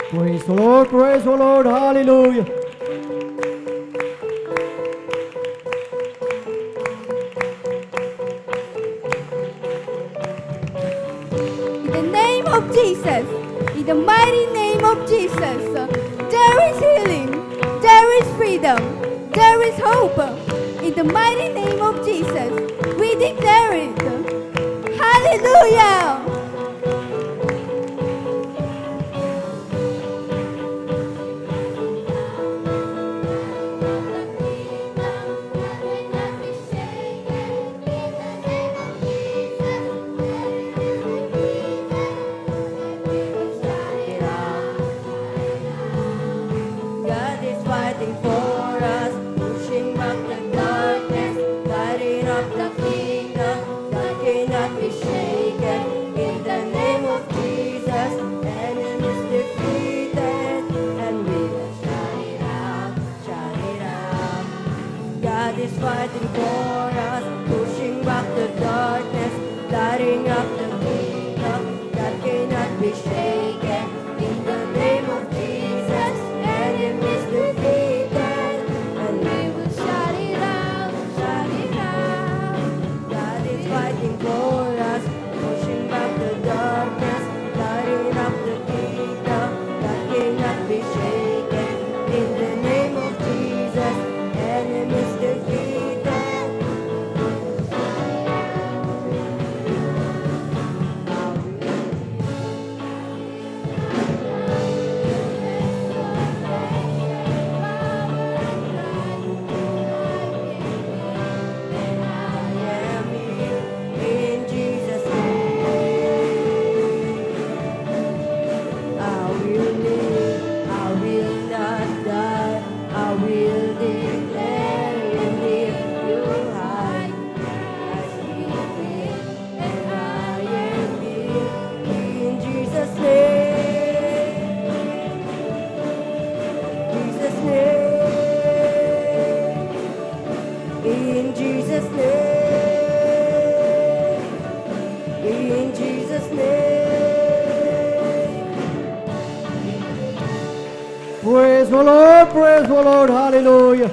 Praise the Lord, hallelujah. In the name of Jesus, in the mighty name of Jesus, there is healing, there is freedom, there is hope. In the mighty name of Jesus, we declare it. Hallelujah! God is fighting for us, pushing back the darkness, lighting up the kingdom. God cannot be shaken. In the name of Jesus, enemies defeated, and we will shout it out, shout it out. God is fighting for us, pushing back the darkness, lighting up the kingdom. God cannot be shaken. In the name of Jesus, enemies defeated, and we will shout it out, shout it out. God is fighting for us, pushing back the darkness, lighting up the kingdom. God cannot be shaken. In the name of Jesus, enemies defeated. In Jesus' name, I will live, I will not die, I will declare you live, you hide. I speak it, and I am healed. In Jesus' name, Jesus' name, in Jesus' name. In Jesus' name. Praise the Lord, hallelujah.